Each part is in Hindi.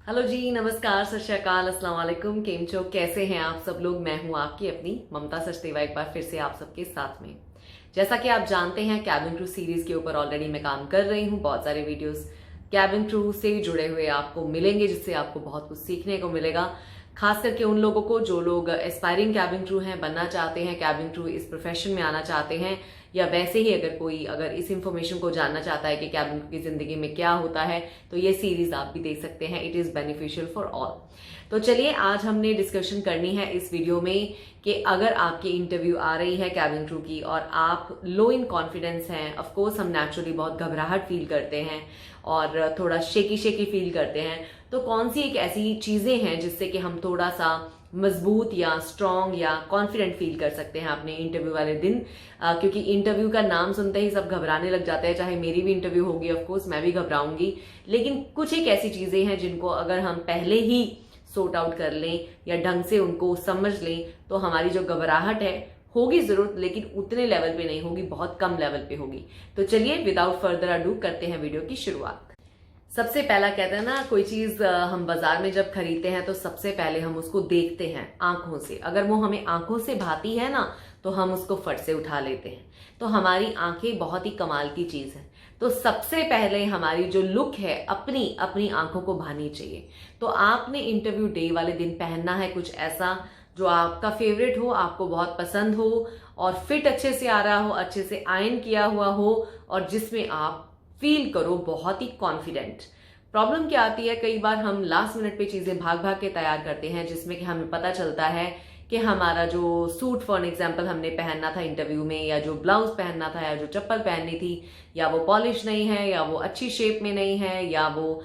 हेलो जी, नमस्कार, सत श्री अकाल, अस्सलाम वालेकुम। केम छो, कैसे हैं आप सब लोग। मैं हूं आपकी अपनी ममता सचदेवा, एक बार फिर से आप सबके साथ में। जैसा कि आप जानते हैं, कैबिन क्रू सीरीज के ऊपर ऑलरेडी मैं काम कर रही हूं। बहुत सारे वीडियोस कैबिन क्रू से जुड़े हुए आपको मिलेंगे, जिससे आपको बहुत कुछ सीखने को मिलेगा। खास करके उन लोगों को जो लोग एस्पायरिंग कैबिन क्रू हैं, बनना चाहते हैं, कैबिन क्रू इस प्रोफेशन में आना चाहते हैं, या वैसे ही अगर इस इंफॉर्मेशन को जानना चाहता है कि कैबिन क्रू की जिंदगी में क्या होता है, तो ये सीरीज आप भी देख सकते हैं। It is beneficial for all. तो चलिए, आज हमने डिस्कशन करनी है इस वीडियो में कि अगर आपकी इंटरव्यू आ रही है कैबिन क्रू की और आप लो इन कॉन्फिडेंस हैं, ऑफ कोर्स हम नेचुरली बहुत घबराहट फील करते हैं और थोड़ा शेकी शेकी फील करते हैं, तो कौन सी एक ऐसी चीजें हैं जिससे कि हम थोड़ा सा मजबूत या स्ट्रांग या कॉन्फिडेंट फील कर सकते हैं अपने इंटरव्यू वाले दिन। क्योंकि इंटरव्यू का नाम सुनते ही सब घबराने लग जाते हैं। चाहे मेरी भी इंटरव्यू होगी, ऑफ कोर्स मैं भी घबराऊंगी, लेकिन कुछ एक ऐसी चीजें हैं जिनको अगर हम पहले ही सॉर्ट आउट कर लें या ढंग से उनको समझ लें, तो हमारी जो घबराहट है होगी जरूर, लेकिन उतने लेवल पे नहीं होगी, बहुत कम लेवल पे होगी। तो चलिए, विदाउट फर्दर अडू करते हैं वीडियो की शुरुआत। सबसे पहला, कहते हैं ना, कोई चीज हम बाजार में जब खरीदते हैं तो सबसे पहले हम उसको देखते हैं आंखों से। अगर वो हमें आंखों से भाती है ना, तो हम उसको फट से उठा लेते हैं। तो हमारी आंखें बहुत ही कमाल की चीज है। तो सबसे पहले हमारी जो लुक है अपनी अपनी आंखों को भानी चाहिए। तो आपने इंटरव्यू डे वाले दिन पहनना है कुछ ऐसा जो आपका फेवरेट हो, आपको बहुत पसंद हो, और फिट अच्छे से आ रहा हो, अच्छे से आयन किया हुआ हो, और जिसमें आप फील करो बहुत ही कॉन्फिडेंट। प्रॉब्लम क्या आती है, कई बार हम लास्ट मिनट पे चीजें भाग भाग के तैयार करते हैं, जिसमें कि हमें पता चलता है कि हमारा जो सूट फॉर एग्जाम्पल हमने पहनना था इंटरव्यू में, या जो ब्लाउज पहनना था, या जो चप्पल पहननी थी, या वो पॉलिश नहीं है, या वो अच्छी शेप में नहीं है, या वो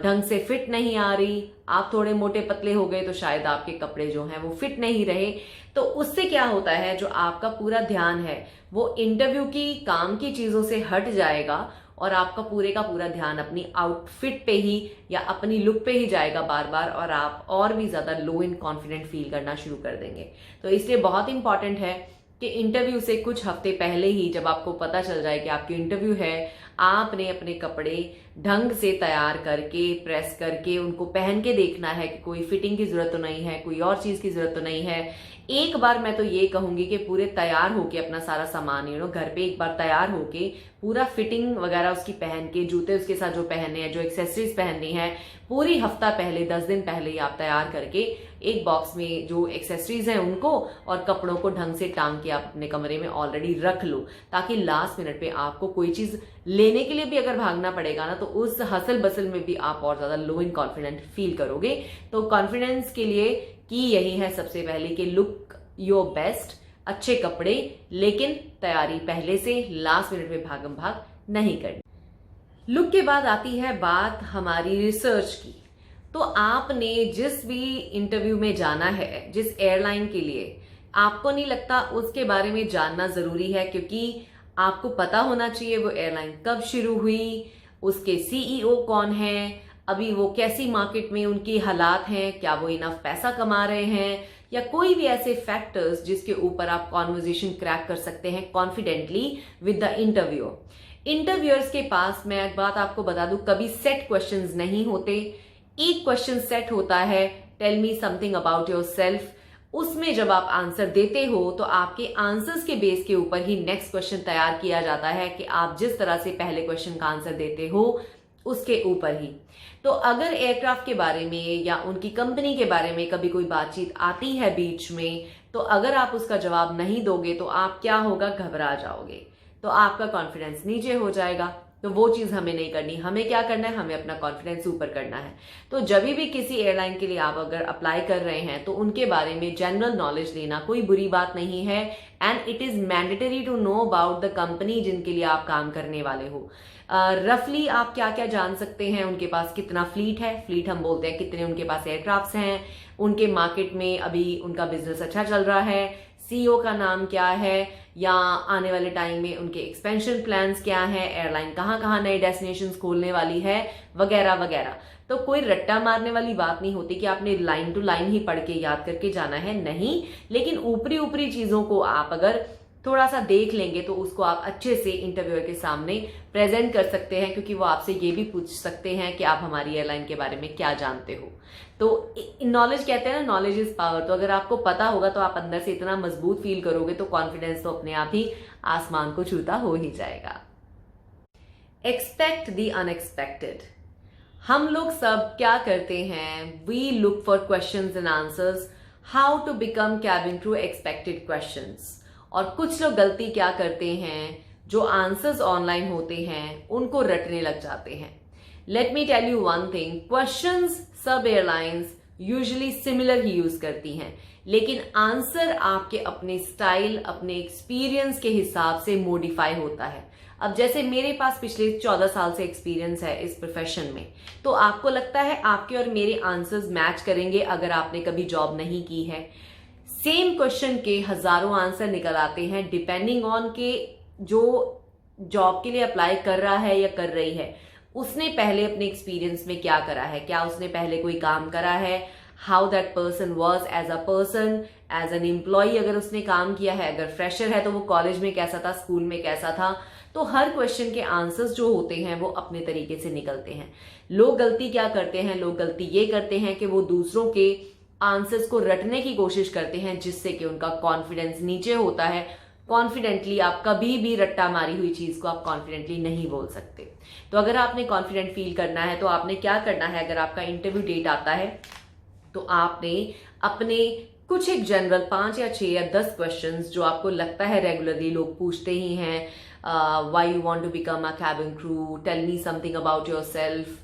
ढंग से फिट नहीं आ रही। आप थोड़े मोटे पतले हो गए तो शायद आपके कपड़े जो हैं वो फिट नहीं रहे। तो उससे क्या होता है, जो आपका पूरा ध्यान है वो इंटरव्यू की काम की चीजों से हट जाएगा, और आपका पूरे का पूरा ध्यान अपनी आउटफिट पे ही या अपनी लुक पे ही जाएगा बार बार, और आप और भी ज्यादा लो इन कॉन्फिडेंट फील करना शुरू कर देंगे। तो इसलिए बहुत इंपॉर्टेंट है कि इंटरव्यू से कुछ हफ्ते पहले ही, जब आपको पता चल जाए कि आपकी इंटरव्यू है, आपने अपने कपड़े ढंग से तैयार करके, प्रेस करके उनको पहन के देखना है कि कोई फिटिंग की जरूरत तो नहीं है, कोई और चीज की जरूरत तो नहीं है। एक बार मैं तो ये कहूंगी कि पूरे तैयार होके अपना सारा सामान घर पे एक बार तैयार होके पूरा फिटिंग वगैरह उसकी पहन के, जूते उसके साथ जो पहनने हैं, जो एक्सेसरीज पहननी है, पूरी हफ्ता पहले, 10 दिन पहले ही आप तैयार करके एक बॉक्स में जो एक्सेसरीज हैं उनको और कपड़ों को ढंग से टांग के आप अपने कमरे में ऑलरेडी रख लो, ताकि लास्ट मिनट पे आपको कोई चीज लेने के लिए भी अगर भागना पड़ेगा ना, तो उस हसल बसल में भी आप और ज्यादा लो इन कॉन्फिडेंट फील करोगे। तो कॉन्फिडेंस के लिए की यही है सबसे पहले कि लुक योर बेस्ट, अच्छे कपड़े, लेकिन तैयारी पहले से, लास्ट मिनट में भागम भाग नहीं करनी। लुक के बाद आती है बात हमारी रिसर्च की। तो आपने जिस भी इंटरव्यू में जाना है, जिस एयरलाइन के लिए, आपको नहीं लगता उसके बारे में जानना जरूरी है? क्योंकि आपको पता होना चाहिए वो एयरलाइन कब शुरू हुई, उसके सीईओ कौन है, अभी वो कैसी मार्केट में उनकी हालात हैं, क्या वो इनफ पैसा कमा रहे हैं, या कोई भी ऐसे फैक्टर्स जिसके ऊपर आप कॉन्वर्जेशन क्रैक कर सकते हैं confidently with the interview. Interviewers के पास, मैं एक बात आपको बता दूं, कभी सेट क्वेश्चंस नहीं होते। एक क्वेश्चन सेट होता है, tell me something about yourself. उसमें जब आप आंसर देते हो तो आपके आंसर्स के बेस के ऊपर ही नेक्स्ट क्वेश्चन तैयार किया जाता है, कि आप जिस तरह से पहले क्वेश्चन का आंसर देते हो उसके ऊपर ही। तो अगर एयरक्राफ्ट के बारे में या उनकी कंपनी के बारे में कभी कोई बातचीत आती है बीच में, तो अगर आप उसका जवाब नहीं दोगे तो आप क्या होगा, घबरा जाओगे, तो आपका कॉन्फिडेंस नीचे हो जाएगा। तो वो चीज हमें नहीं करनी। हमें क्या करना है, हमें अपना कॉन्फिडेंस ऊपर करना है। तो जब भी किसी एयरलाइन के लिए आप अगर अप्लाई कर रहे हैं, तो उनके बारे में जनरल नॉलेज लेना कोई बुरी बात नहीं है, and it is mandatory to know about the company जिनके लिए आप काम करने वाले हो। रफली आप क्या क्या जान सकते हैं, उनके पास कितना फ्लीट है, फ्लीट हम बोलते हैं कितने उनके पास एयरक्राफ्ट्स हैं, उनके मार्केट में अभी उनका बिजनेस अच्छा चल रहा है, सीईओ का नाम क्या है, या आने वाले टाइम में उनके एक्सपेंशन प्लान्स क्या हैं, एयरलाइन कहाँ कहाँ नए डेस्टिनेशंस खोलने वाली है, वगैरह वगैरह। तो कोई रट्टा मारने वाली बात नहीं होती कि आपने लाइन टू लाइन ही पढ़ के याद करके जाना है, नहीं। लेकिन ऊपरी ऊपरी चीजों को आप अगर थोड़ा सा देख लेंगे तो उसको आप अच्छे से इंटरव्यूअर के सामने प्रेजेंट कर सकते हैं, क्योंकि वो आपसे ये भी पूछ सकते हैं कि आप हमारी एयरलाइन के बारे में क्या जानते हो। तो नॉलेज कहते हैं ना, नॉलेज इज पावर। तो अगर आपको पता होगा तो आप अंदर से इतना मजबूत फील करोगे तो कॉन्फिडेंस तो अपने आप ही आसमान को छूता हो ही जाएगा। Expect the unexpected. हम लोग सब क्या करते हैं, we look for questions and answers, how to become cabin crew expected questions. और कुछ लोग गलती क्या करते हैं, जो आंसर्स ऑनलाइन होते हैं उनको रटने लग जाते हैं। Let me tell you one thing, questions सब एयरलाइंस यूजुअली सिमिलर ही यूज करती हैं, लेकिन आंसर आपके अपने स्टाइल, अपने एक्सपीरियंस के हिसाब से मॉडिफाई होता है। अब जैसे मेरे पास पिछले 14 साल से एक्सपीरियंस है इस प्रोफेशन में, तो आपको लगता है आपके और मेरे आंसर्स मैच करेंगे अगर आपने कभी जॉब नहीं की है। सेम क्वेश्चन के हजारों आंसर निकल आते हैं डिपेंडिंग ऑन के जो जॉब के लिए अप्लाई कर रहा है या कर रही है उसने पहले अपने एक्सपीरियंस में क्या करा है, क्या उसने पहले कोई काम करा है, how that person was as a person, as an employee अगर उसने काम किया है, अगर फ्रेशर है तो वो कॉलेज में कैसा था, स्कूल में कैसा था। तो हर क्वेश्चन के आंसर्स जो होते हैं वो अपने तरीके से निकलते हैं। लोग गलती क्या करते हैं, लोग गलती ये करते हैं कि वो दूसरों के आंसर्स को रटने की कोशिश करते हैं, जिससे कि उनका कॉन्फिडेंस नीचे होता है। कॉन्फिडेंटली आप कभी भी रट्टा मारी हुई चीज को आप कॉन्फिडेंटली नहीं बोल सकते। तो अगर आपने कॉन्फिडेंट फील करना है तो आपने क्या करना है, अगर आपका इंटरव्यू डेट आता है तो आपने अपने कुछ एक जनरल 5 या 6 या 10 क्वेश्चंस जो आपको लगता है रेगुलरली लोग पूछते ही हैं, why you want to become a cabin crew, tell me something about yourself,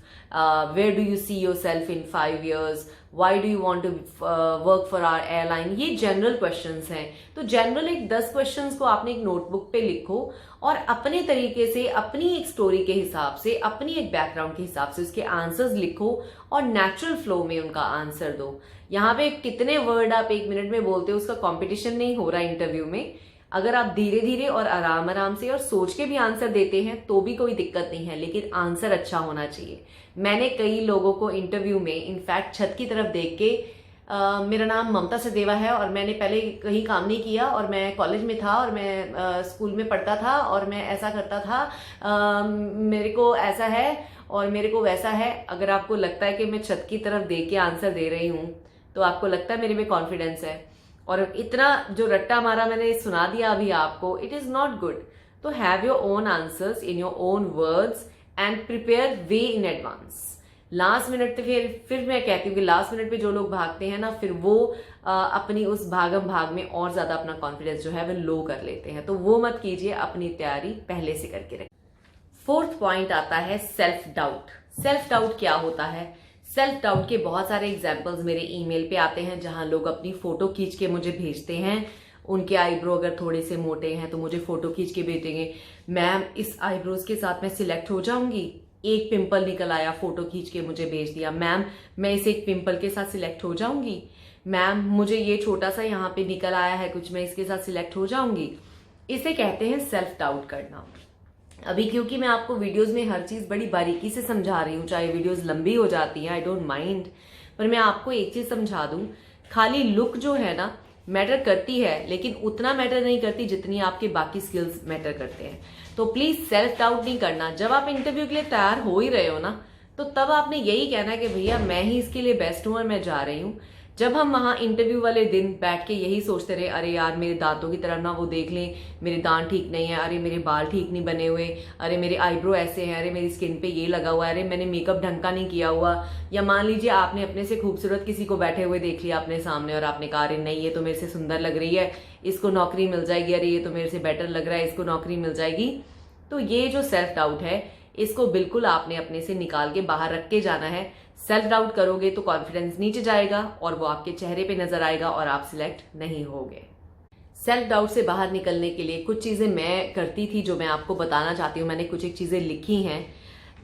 where do you see yourself in 5 years, why do you want to work for our airline. ये जनरल क्वेश्चंस हैं। तो जनरल एक 10 क्वेश्चंस को आपने एक नोटबुक पे लिखो और अपने तरीके से, अपनी एक स्टोरी के हिसाब से, अपनी एक बैकग्राउंड के हिसाब से उसके आंसर्स लिखो और नेचुरल फ्लो में उनका आंसर दो। यहाँ पे कितने वर्ड आप 1 मिनट में बोलते हो उसका कॉम्पिटिशन नहीं हो रहा इंटरव्यू में। अगर आप धीरे धीरे और आराम आराम से और सोच के भी आंसर देते हैं तो भी कोई दिक्कत नहीं है, लेकिन आंसर अच्छा होना चाहिए। मैंने कई लोगों को इंटरव्यू में इनफैक्ट छत की तरफ देख के, मेरा नाम ममता सचदेवा है और मैंने पहले कहीं काम नहीं किया और मैं कॉलेज में था और मैं स्कूल में पढ़ता था और मैं ऐसा करता था, मेरे को ऐसा है और मेरे को वैसा है। अगर आपको लगता है कि मैं छत की तरफ देख के आंसर दे रही हूँ तो आपको लगता है मेरे में कॉन्फिडेंस है, और इतना जो रट्टा मारा मैंने सुना दिया अभी आपको, इट इज नॉट गुड। तो have your own answers in your own words and prepare way in advance. Last minute पे फिर मैं कहती हूँ कि लास्ट मिनट पे जो लोग भागते हैं ना, फिर वो अपनी उस भागम भाग में और ज्यादा अपना कॉन्फिडेंस जो है वो लो कर लेते हैं। तो वो मत कीजिए, अपनी तैयारी पहले से करके रखें। 4th पॉइंट आता है सेल्फ डाउट। सेल्फ डाउट क्या होता है? सेल्फ डाउट के बहुत सारे एग्जाम्पल्स मेरे ईमेल पे आते हैं, जहां लोग अपनी फोटो खींच के मुझे भेजते हैं। उनके आईब्रो अगर थोड़े से मोटे हैं तो मुझे फोटो खींच के भेजेंगे, मैम इस आईब्रोज के साथ मैं सिलेक्ट हो जाऊंगी। एक पिंपल निकल आया, फोटो खींच के मुझे भेज दिया, मैम मैं इस एक पिंपल के साथ सिलेक्ट हो जाऊंगी। मैम मुझे ये छोटा सा यहाँ पे निकल आया है कुछ, मैं इसके साथ सिलेक्ट हो जाऊंगी। इसे कहते हैं सेल्फ डाउट करना। अभी क्योंकि मैं आपको वीडियोस में हर चीज बड़ी बारीकी से समझा रही हूँ, चाहे वीडियोस लंबी हो जाती हैं, आई डोंट माइंड, पर मैं आपको एक चीज समझा दूं, खाली लुक जो है ना मैटर करती है, लेकिन उतना मैटर नहीं करती जितनी आपके बाकी स्किल्स मैटर करते हैं। तो प्लीज सेल्फ डाउट नहीं करना। जब आप इंटरव्यू के लिए तैयार हो ही रहे हो ना, तो तब आपने यही कहना है कि भैया मैं ही इसके लिए बेस्ट हूं और मैं जा रही हूँ। जब हम वहां इंटरव्यू वाले दिन बैठ के यही सोचते रहे, अरे यार मेरे दांतों की तरफ ना वो देख लें, मेरे दांत ठीक नहीं है, अरे मेरे बाल ठीक नहीं बने हुए, अरे मेरे आईब्रो ऐसे हैं, अरे मेरी स्किन पे ये लगा हुआ है, अरे मैंने मेकअप ढंग का नहीं किया हुआ। या मान लीजिए आपने अपने से खूबसूरत किसी को बैठे हुए देख लिया अपने सामने और आपने कहा अरे नहीं ये तो मेरे से सुंदर लग रही है, इसको नौकरी मिल जाएगी, अरे ये तो मेरे से बेटर लग रहा है, इसको नौकरी मिल जाएगी। तो ये जो सेल्फ डाउट है इसको बिल्कुल आपने अपने से निकाल के बाहर रख के जाना है। सेल्फ डाउट करोगे तो कॉन्फिडेंस नीचे जाएगा और वो आपके चेहरे पे नजर आएगा और आप सिलेक्ट नहीं होगे। सेल्फ डाउट से बाहर निकलने के लिए कुछ चीजें मैं करती थी जो मैं आपको बताना चाहती हूँ। मैंने कुछ एक चीजें लिखी हैं।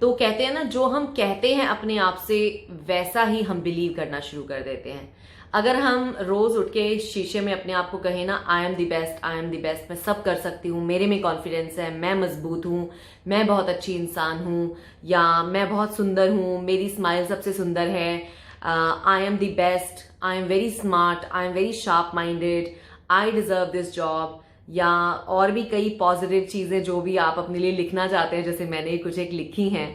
तो कहते हैं ना, जो हम कहते हैं अपने आप से वैसा ही हम बिलीव करना शुरू कर देते हैं। अगर हम रोज उठ के शीशे में अपने आप को कहें ना, I am the best, I am the best, मैं सब कर सकती हूँ, मेरे में कॉन्फिडेंस है, मैं मजबूत हूँ, मैं बहुत अच्छी इंसान हूँ, या मैं बहुत सुंदर हूँ, मेरी स्माइल सबसे सुंदर है, I am the best, I am very smart, I am very sharp minded, I deserve this job, या और भी कई पॉजिटिव चीजें जो भी आप अपने लिए लिखना चाहते हैं, जैसे मैंने कुछ एक लिखी हैं,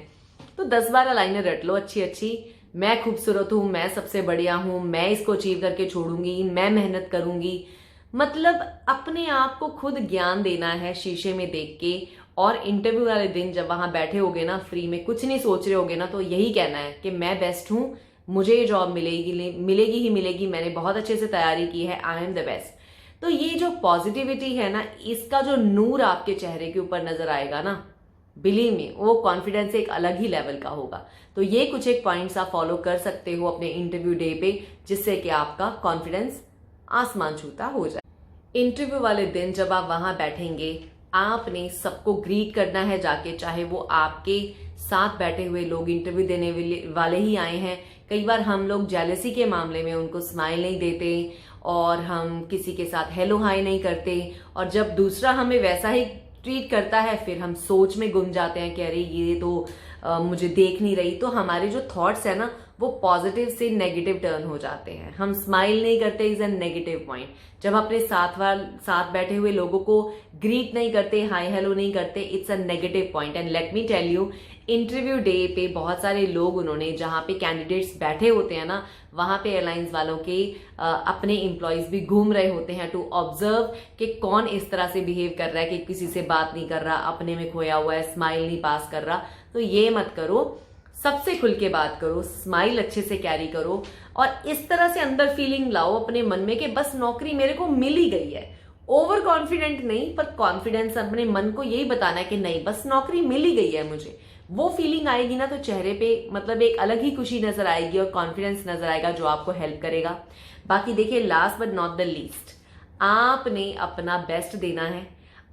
तो 10-12 लाइनें रट लो अच्छी अच्छी। मैं खूबसूरत हूं, मैं सबसे बढ़िया हूं, मैं इसको अचीव करके छोड़ूंगी, मैं मेहनत करूंगी। मतलब अपने आप को खुद ज्ञान देना है शीशे में देख के। और इंटरव्यू वाले दिन जब वहां बैठे होगे ना, फ्री में कुछ नहीं सोच रहे होगे ना, तो यही कहना है कि मैं बेस्ट हूं, मुझे ये जॉब मिलेगी ही मिलेगी, मैंने बहुत अच्छे से तैयारी की है, आई एम द बेस्ट। तो ये जो पॉजिटिविटी है ना, इसका जो नूर आपके चेहरे के ऊपर नजर आएगा ना, बिलीव मी, वो कॉन्फिडेंस एक अलग ही लेवल का होगा। तो ये कुछ एक पॉइंट्स आप फॉलो कर सकते हो अपने इंटरव्यू डे पे, जिससे कि आपका कॉन्फिडेंस आसमान छूता हो जाए। इंटरव्यू वाले दिन जब आप वहां बैठेंगे, आपने सबको ग्रीट करना है जाके, चाहे वो आपके साथ बैठे हुए लोग इंटरव्यू देने वाले ही आए हैं। कई बार हम लोग जेलसी के मामले में उनको स्माइल नहीं देते और हम किसी के साथ हेलो हाय नहीं करते, और जब दूसरा हमें वैसा ही ट्रीट करता है फिर हम सोच में गुम जाते हैं कि अरे ये तो मुझे देख नहीं रही। तो हमारे जो थॉट्स है ना, वो पॉजिटिव से नेगेटिव टर्न हो जाते हैं। हम स्माइल नहीं करते, इज अ नेगेटिव पॉइंट। जब अपने साथ बैठे हुए लोगों को ग्रीट नहीं करते, हाय हेलो नहीं करते, it's a negative point. And let me tell you, interview day पे बहुत सारे लोग, उन्होंने जहां पे कैंडिडेट्स बैठे होते हैं ना, वहां पे एयरलाइंस वालों के अपने एम्प्लॉयज भी घूम रहे होते हैं टू ऑब्जर्व कि कौन इस तरह से बिहेव कर रहा है कि किसी से बात नहीं कर रहा, अपने में खोया हुआ है, स्माइल नहीं पास कर रहा। तो ये मत करो, सबसे खुल के बात करो, स्माइल अच्छे से कैरी करो, और इस तरह से अंदर फीलिंग लाओ अपने मन में कि बस नौकरी मेरे को मिल ही गई है। ओवर कॉन्फिडेंट नहीं, पर कॉन्फिडेंस अपने मन को यही बताना है कि नहीं, बस नौकरी मिल ही गई है मुझे। वो फीलिंग आएगी ना, तो चेहरे पे मतलब एक अलग ही खुशी नजर आएगी और कॉन्फिडेंस नजर आएगा, जो आपको हेल्प करेगा। बाकी देखिए, last but not the least, आपने अपना बेस्ट देना है,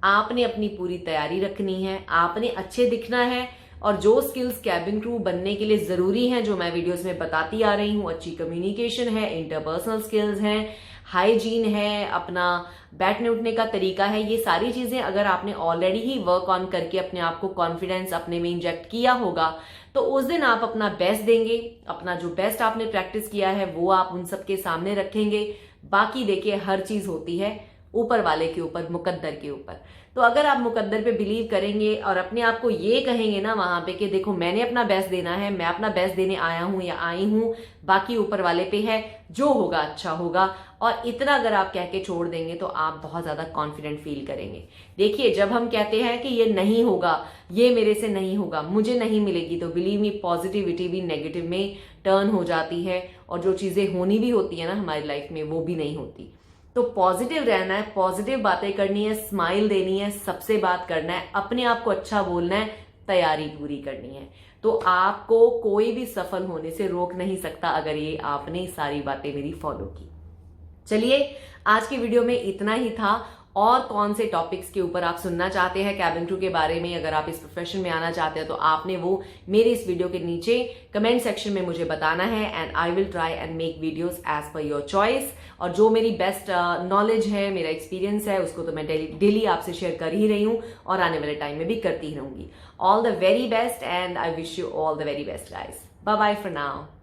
आपने अपनी पूरी तैयारी रखनी है, आपने अच्छे दिखना है, और जो स्किल्स कैबिन क्रू बनने के लिए जरूरी हैं, जो मैं वीडियोस में बताती आ रही हूं, अच्छी कम्युनिकेशन है, इंटरपर्सनल स्किल्स हैं, हाइजीन है, अपना बैठने उठने का तरीका है, ये सारी चीजें अगर आपने ऑलरेडी ही वर्क ऑन करके अपने आप को कॉन्फिडेंस अपने में इंजेक्ट किया होगा, तो उस दिन आप अपना बेस्ट देंगे। अपना जो बेस्ट आपने प्रैक्टिस किया है वो आप उन सबके सामने रखेंगे। बाकी देखिए, हर चीज होती है ऊपर वाले के ऊपर, मुकद्दर के ऊपर। तो अगर आप मुकद्दर पे बिलीव करेंगे और अपने आप को ये कहेंगे ना वहां पे कि देखो मैंने अपना बेस्ट देना है, मैं अपना बेस्ट देने आया हूं या आई हूं, बाकी ऊपर वाले पे है, जो होगा अच्छा होगा, और इतना अगर आप कह के छोड़ देंगे तो आप बहुत ज्यादा कॉन्फिडेंट फील करेंगे। देखिए, जब हम कहते हैं कि ये नहीं होगा, ये मेरे से नहीं होगा, मुझे नहीं मिलेगी, तो बिलीव मी, पॉजिटिविटी भी नेगेटिव में टर्न हो जाती है, और जो चीजें होनी भी होती है ना हमारी लाइफ में, वो भी नहीं होती। तो पॉजिटिव रहना है, पॉजिटिव बातें करनी है, स्माइल देनी है, सबसे बात करना है, अपने आप को अच्छा बोलना है, तैयारी पूरी करनी है। तो आपको कोई भी सफल होने से रोक नहीं सकता अगर ये आपने सारी बातें मेरी फॉलो की। चलिए, आज की वीडियो में इतना ही था। और कौन से टॉपिक्स के ऊपर आप सुनना चाहते हैं कैबिन क्रू के बारे में, अगर आप इस प्रोफेशन में आना चाहते हैं, तो आपने वो मेरे इस वीडियो के नीचे कमेंट सेक्शन में मुझे बताना है, and I will try and make videos as per your choice. और जो मेरी बेस्ट नॉलेज है, मेरा एक्सपीरियंस है, उसको तो मैं डेली आपसे शेयर कर ही रही हूँ, और आने वाले टाइम में भी करती ही रहूंगी। All the very best, and I wish you all the very best guys. Bye bye for now.